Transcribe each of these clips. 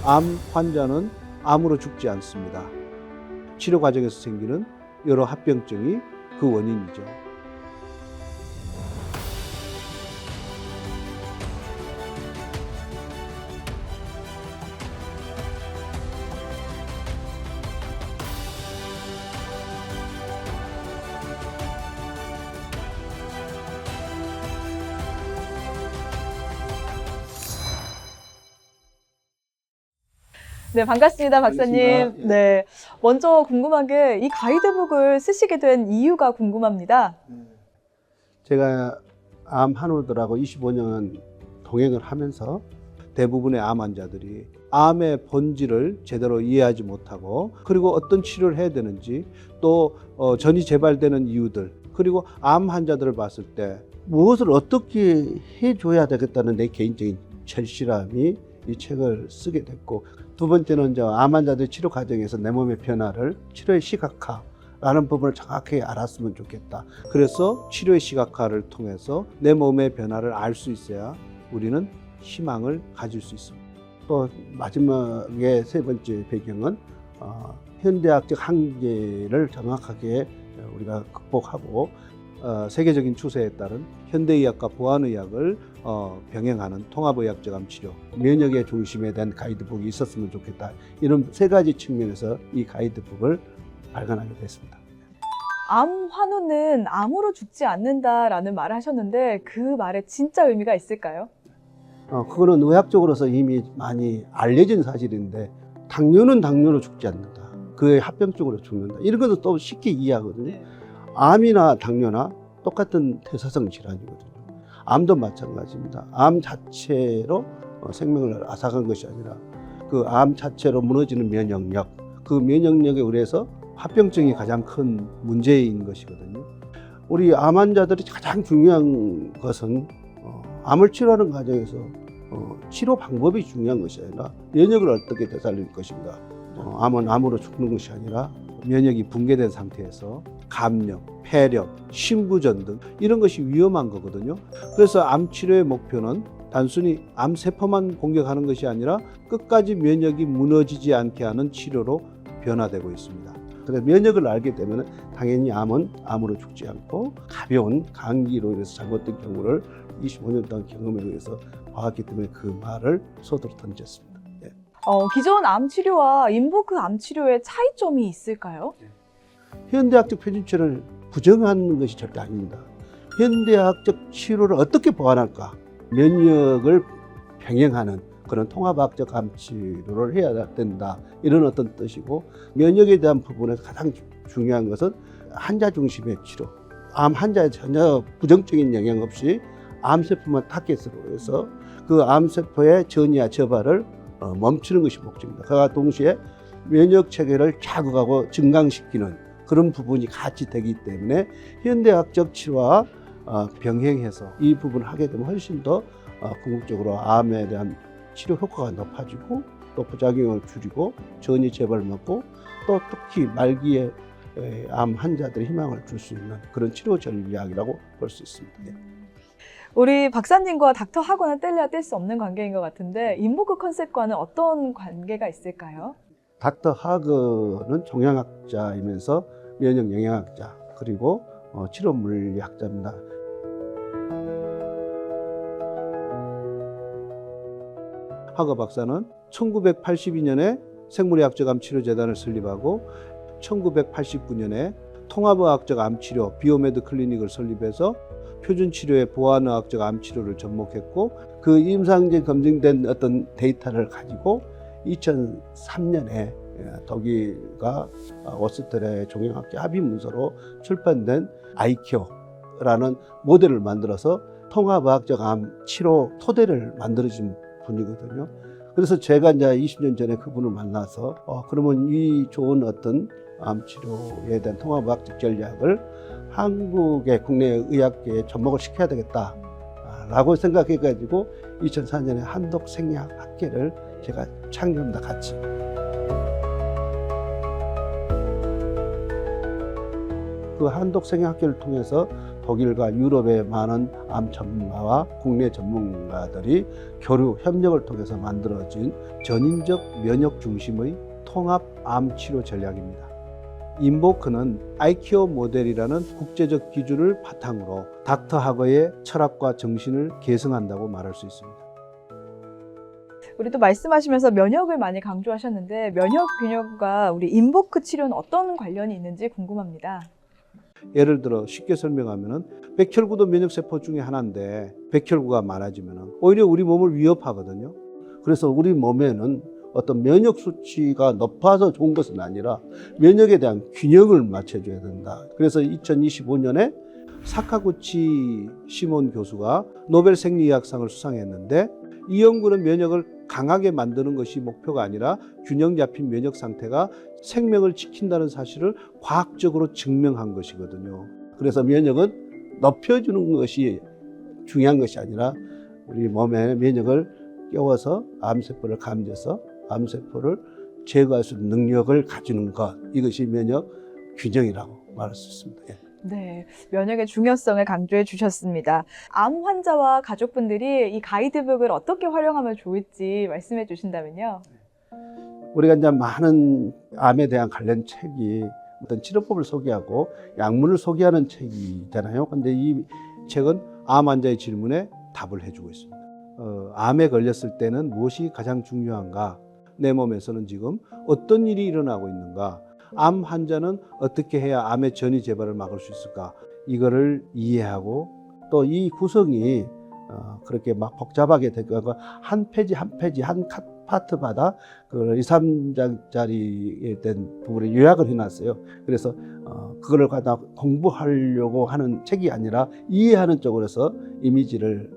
암 환자는 암으로 죽지 않습니다. 치료 과정에서 생기는 여러 합병증이 그 원인이죠. 네, 반갑습니다, 박사님. 반갑습니다. 예. 네, 먼저 궁금한 게 이 가이드북을 쓰시게 된 이유가 궁금합니다. 제가 암 환우들하고 25년 동행을 하면서 대부분의 암 환자들이 암의 본질을 제대로 이해하지 못하고, 그리고 어떤 치료를 해야 되는지, 또 전이 재발되는 이유들, 그리고 암 환자들을 봤을 때 무엇을 어떻게 해줘야 되겠다는 내 개인적인 절실함이 이 책을 쓰게 됐고, 두 번째는 암 환자들의 치료 과정에서 내 몸의 변화를, 치료의 시각화라는 부분을 정확하게 알았으면 좋겠다. 그래서 치료의 시각화를 통해서 내 몸의 변화를 알 수 있어야 우리는 희망을 가질 수 있습니다. 또 마지막에 세 번째 배경은 현대학적 한계를 정확하게 우리가 극복하고 세계적인 추세에 따른 현대의학과 보안의학을 병행하는 통합의학적 암치료, 면역의 중심에 대한 가이드북이 있었으면 좋겠다. 이런 세 가지 측면에서 이 가이드북을 발간하게 됐습니다. 암 환우는 암으로 죽지 않는다라는 말을 하셨는데 그 말에 진짜 의미가 있을까요? 그거는 의학적으로서 이미 많이 알려진 사실인데, 당뇨는 당뇨로 죽지 않는다. 그의 합병증으로 죽는다. 이런 것도 또 쉽게 이해하거든요. 암이나 당뇨나 똑같은 대사성 질환이거든요. 암도 마찬가지입니다. 암 자체로 생명을 앗아간 것이 아니라 그 암 자체로 무너지는 면역력, 그 면역력에 의해서 합병증이 가장 큰 문제인 것이거든요. 우리 암 환자들이 가장 중요한 것은 암을 치료하는 과정에서 치료 방법이 중요한 것이 아니라 면역을 어떻게 되살릴 것인가. 암은 암으로 죽는 것이 아니라 면역이 붕괴된 상태에서 감염, 폐렴, 심부전 등 이런 것이 위험한 거거든요. 그래서 암 치료의 목표는 단순히 암세포만 공격하는 것이 아니라 끝까지 면역이 무너지지 않게 하는 치료로 변화되고 있습니다. 그래서 면역을 알게 되면 당연히 암은 암으로 죽지 않고 가벼운 감기로 인해서 잘못된 경우를 25년 동안 경험에 의해서 봐왔기 때문에 그 말을 소드로 던졌습니다. 네. 기존 암 치료와 인보크 암 치료의 차이점이 있을까요? 현대학적 표준치료를 부정하는 것이 절대 아닙니다. 현대학적 치료를 어떻게 보완할까? 면역을 병행하는 그런 통합학적 암 치료를 해야 된다. 이런 어떤 뜻이고, 면역에 대한 부분에서 가장 중요한 것은 환자 중심의 치료. 암 환자에 전혀 부정적인 영향 없이 암세포만 타겟으로 해서 그 암세포의 전이와 저발을 멈추는 것이 목적입니다. 그와 동시에 면역 체계를 자극하고 증강시키는 그런 부분이 같이 되기 때문에 현대학적 치료와 병행해서 이 부분을 하게 되면 훨씬 더 궁극적으로 암에 대한 치료 효과가 높아지고, 또 부작용을 줄이고 전이 재발을 막고, 또 특히 말기에 암 환자들의 희망을 줄 수 있는 그런 치료 전략이라고 볼 수 있습니다. 네. 우리 박사님과 닥터 하고는 뗄래야 뗄 수 없는 관계인 것 같은데 인보크 컨셉과는 어떤 관계가 있을까요? 닥터 하그는 종양학자이면서 면역 영양학자, 그리고 치료 물리학자입니다. 하그 박사는 1982년에 생물의학적 암치료재단을 설립하고 1989년에 통합의학적 암치료 비오메드 클리닉을 설립해서 표준치료의 보완의학적 암치료를 접목했고, 그 임상직 검증된 어떤 데이터를 가지고 2003년에 독일과 오스트리아의 종양학회 합의 문서로 출판된 아이큐어라는 모델을 만들어서 통합의학적 암 치료 토대를 만들어준 분이거든요. 그래서 제가 이제 20년 전에 그분을 만나서 그러면 이 좋은 어떤 암 치료에 대한 통합의학적 전략을 한국의 국내 의학계에 접목을 시켜야 되겠다라고 생각해가지고 2004년에 한독생리학학회를 제가 창립합니다. 같이. 그 한독생리학회를 통해서 독일과 유럽의 많은 암 전문가와 국내 전문가들이 교류 협력을 통해서 만들어진 전인적 면역 중심의 통합 암 치료 전략입니다. 인보크는 아이키오 모델이라는 국제적 기준을 바탕으로 닥터하거의 철학과 정신을 계승한다고 말할 수 있습니다. 우리 또 말씀하시면서 면역을 많이 강조하셨는데 면역 균형과 우리 인보크 치료는 어떤 관련이 있는지 궁금합니다. 예를 들어 쉽게 설명하면은 백혈구도 면역세포 중에 하나인데 백혈구가 많아지면은 오히려 우리 몸을 위협하거든요. 그래서 우리 몸에는 어떤 면역 수치가 높아서 좋은 것은 아니라 면역에 대한 균형을 맞춰줘야 된다. 그래서 2025년에 사카구치 시몬 교수가 노벨 생리의학상을 수상했는데 이 연구는 면역을 강하게 만드는 것이 목표가 아니라 균형 잡힌 면역 상태가 생명을 지킨다는 사실을 과학적으로 증명한 것이거든요. 그래서 면역은 높여주는 것이 중요한 것이 아니라 우리 몸에 면역을 깨워서 암세포를 감지해서 암세포를 제거할 수 있는 능력을 가지는 것, 이것이 면역 균형이라고 말할 수 있습니다. 예. 네, 면역의 중요성을 강조해 주셨습니다. 암 환자와 가족분들이 이 가이드북을 어떻게 활용하면 좋을지 말씀해 주신다면요. 우리가 이제 많은 암에 대한 관련 책이 어떤 치료법을 소개하고 약물을 소개하는 책이잖아요. 근데 이 책은 암 환자의 질문에 답을 해주고 있습니다. 암에 걸렸을 때는 무엇이 가장 중요한가? 내 몸에서는 지금 어떤 일이 일어나고 있는가? 암 환자는 어떻게 해야 암의 전이 재발을 막을 수 있을까? 이거를 이해하고 또 이 구성이 그렇게 막 복잡하게 되고 한 페이지 한 페이지 한 파트마다 그 2, 3장짜리에 된 부분에 요약을 해놨어요. 그래서 그거를 갖다 공부하려고 하는 책이 아니라 이해하는 쪽으로서 이미지를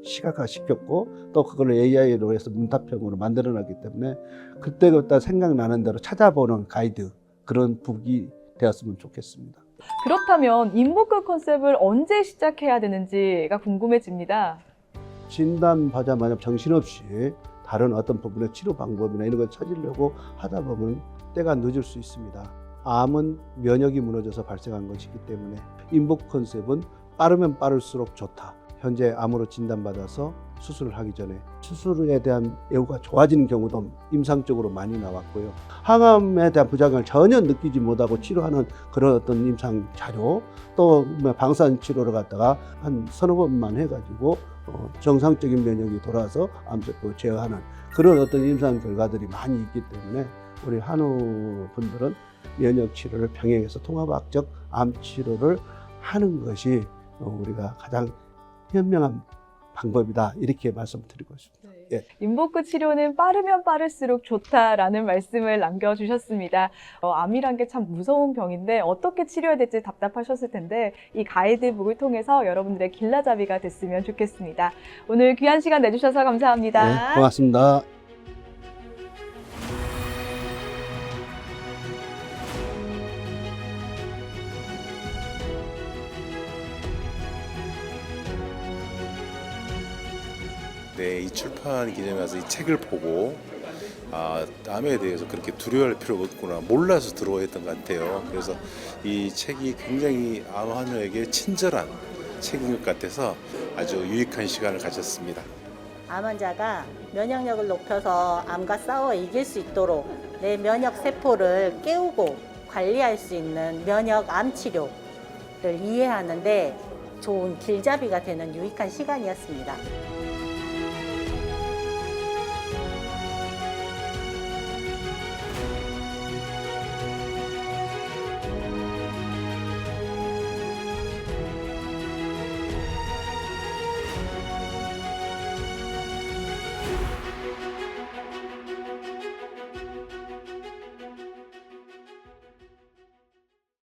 시각화시켰고 또 그걸 AI로 해서 문답형으로 만들어놨기 때문에 그때그때 생각나는 대로 찾아보는 가이드, 그런 북이 되었으면 좋겠습니다. 그렇다면 인보크 컨셉을 언제 시작해야 되는지가 궁금해집니다. 진단받자마자 정신없이 다른 어떤 부분의 치료 방법이나 이런 걸 찾으려고 하다 보면 때가 늦을 수 있습니다. 암은 면역이 무너져서 발생한 것이기 때문에 인보크 컨셉은 빠르면 빠를수록 좋다. 현재 암으로 진단받아서 수술을 하기 전에 수술에 대한 예후가 좋아지는 경우도 임상적으로 많이 나왔고요. 항암에 대한 부작용을 전혀 느끼지 못하고 치료하는 그런 어떤 임상 자료, 또 방사선 치료를 갖다가 한 서너 번만 해가지고 정상적인 면역이 돌아와서 암세포를 제어하는 그런 어떤 임상 결과들이 많이 있기 때문에 우리 한우 분들은 면역 치료를 병행해서 통합학적 암 치료를 하는 것이 우리가 가장 현명한 방법이다, 이렇게 말씀드리고 싶습니다. 네. 예. 인보크 치료는 빠르면 빠를수록 좋다라는 말씀을 남겨주셨습니다. 암이란 게 참 무서운 병인데 어떻게 치료해야 될지 답답하셨을 텐데 이 가이드북을 통해서 여러분들의 길라잡이가 됐으면 좋겠습니다. 오늘 귀한 시간 내주셔서 감사합니다. 네, 고맙습니다. 네, 이 출판 기념에 와서 이 책을 보고 암에 대해서 그렇게 두려워할 필요가 없구나, 몰라서 들어왔던 것 같아요. 그래서 이 책이 굉장히 암 환우에게 친절한 책인 것 같아서 아주 유익한 시간을 가졌습니다. 암 환자가 면역력을 높여서 암과 싸워 이길 수 있도록 내 면역 세포를 깨우고 관리할 수 있는 면역 암 치료를 이해하는데 좋은 길잡이가 되는 유익한 시간이었습니다.